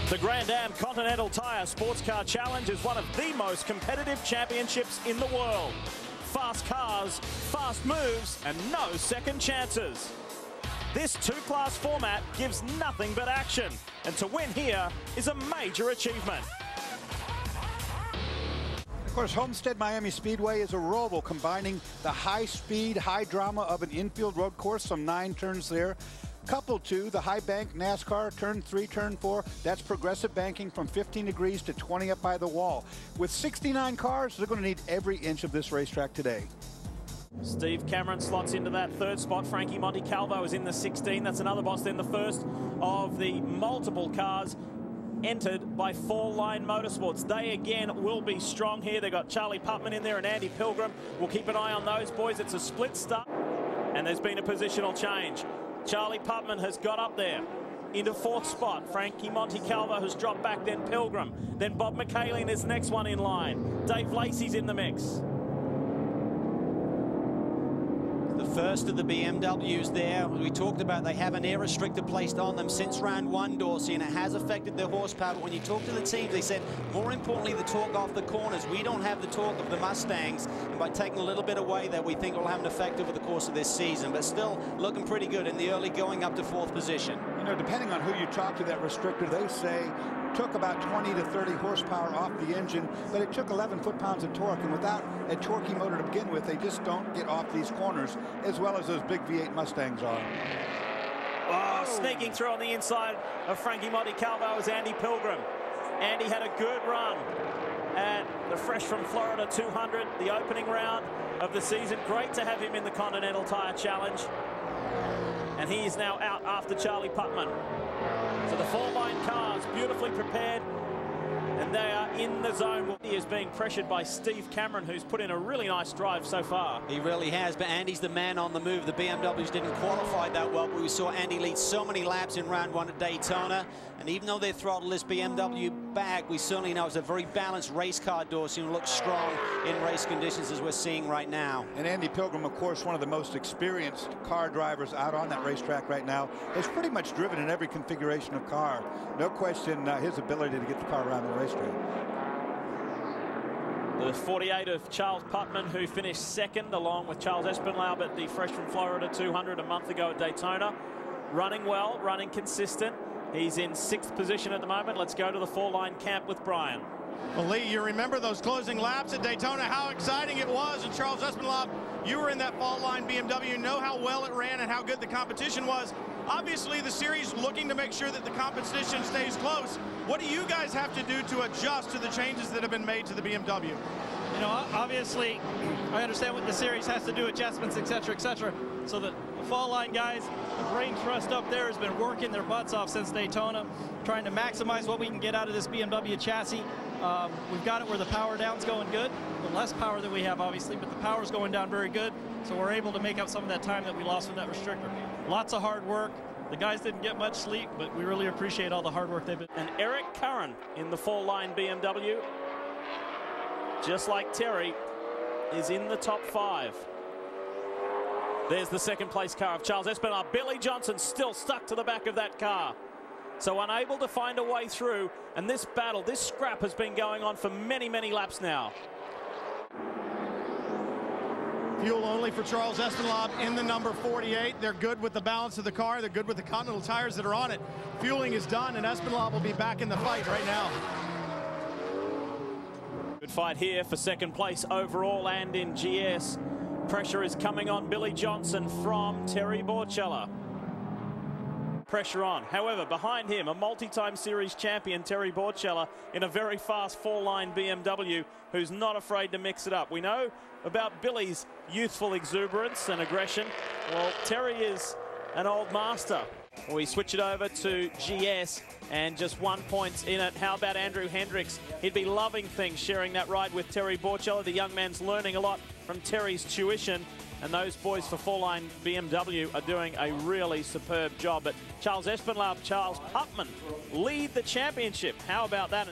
The Gran-Am Continental Tire Sports Car Challenge is one of the most competitive championships in the world. Fast cars, fast moves, and no second chances. This two-class format gives nothing but action, and to win here is a major achievement. Of course, Homestead Miami Speedway is a roval combining the high speed, high drama of an infield road course, some 9 turns there, coupled to the high bank NASCAR turn 3, turn 4. That's progressive banking from 15 degrees to 20 up by the wall. With 69 cars, they're going to need every inch of this racetrack today. Steve Cameron slots into that third spot. Frankie Montecalvo is in the 16. That's another boss, then the first of the multiple cars entered by Fall Line Motorsports. They again will be strong here. They've got Charlie Putman in there and Andy Pilgrim. We'll keep an eye on those boys. It's a split start, and there's been a positional change. Charlie Putman has got up there into 4th spot. Frankie Montecalvo has dropped back, then Pilgrim. Then Bob McKayleen is the next one in line. Dave Lacey's in the mix. The first of the BMWs there. We talked about they have an air restrictor placed on them since round 1, Dorsey, and it has affected their horsepower. But when you talk to the teams, they said, more importantly, the torque off the corners. We don't have the torque of the Mustangs, and by taking a little bit away that we think it will have an effect over the course of this season. But still looking pretty good in the early going up to 4th position. You know, depending on who you talk to, that restrictor, they say took about 20 to 30 horsepower off the engine, but it took 11 foot-pounds of torque, and without a torquey motor to begin with, they just don't get off these corners as well as those big V8 Mustangs are. Oh, sneaking through on the inside of Frankie Montecalvo is Andy Pilgrim. Andy had a good run at the Fresh from Florida 200, the opening round of the season. Great to have him in the Continental Tire Challenge. And he is now out after Charlie Putman. So the Fall Line cars beautifully prepared, and they are in the zone. He is being pressured by Steve Cameron, who's put in a really nice drive so far. He really has, but Andy's the man on the move. The BMWs didn't qualify that well, but we saw Andy lead so many laps in round 1 at Daytona. And even though they throttled this BMW back, we certainly know it's a very balanced race car, Dorsey, and looks strong in race conditions as we're seeing right now. And Andy Pilgrim, of course, one of the most experienced car drivers out on that racetrack right now, has pretty much driven in every configuration of car. No question his ability to get the car around the racetrack. The 48 of Charles Putman, who finished 2nd along with Charles Espinlaub at the Fresh from Florida 200 a month ago at Daytona. Running well, running consistent. He's in 6th position at the moment. Let's go to the Fall Line camp with Brian. Well, Lee, you remember those closing laps at Daytona, how exciting it was. And Charles Espinlaub, you were in that Fall Line BMW. You know how well it ran and how good the competition was. Obviously, the series looking to make sure that the competition stays close. What do you guys have to do to adjust to the changes that have been made to the BMW? You know, obviously, I understand what the series has to do, adjustments, etc., etc. So the Fall Line guys, the brain trust up there has been working their butts off since Daytona, trying to maximize what we can get out of this BMW chassis. We've got it where the power down's going good. The less power that we have, obviously, but the power's going down very good. So we're able to make up some of that time that we lost with that restrictor. Lots of hard work. The guys didn't get much sleep, but we really appreciate all the hard work they've been. And Eric Curran in the Fall Line BMW, just like Terry, is in the top 5. There's the 2nd place car of Charles Espinlaub. Billy Johnson still stuck to the back of that car. So unable to find a way through. And this battle, this scrap has been going on for many, many laps now. Fuel only for Charles Espinlaub in the number 48. They're good with the balance of the car. They're good with the Continental tires that are on it. Fueling is done, and Espinlaub will be back in the fight right now. Good fight here for 2nd place overall and in GS. Pressure is coming on Billy Johnson from Terry Borchella. Pressure on. However, behind him, a multi-time series champion, Terry Borchella, in a very fast Fall Line BMW, who's not afraid to mix it up. We know about Billy's youthful exuberance and aggression. Well, Terry is an old master. We switch it over to GS, and just 1 point in it. How about Andrew Hendricks? He'd be loving things, sharing that ride with Terry Borchella. The young man's learning a lot from Terry's tuition. And those boys for Fall Line BMW are doing a really superb job. But Charles Espinlaub, Charles Putman lead the championship. How about that?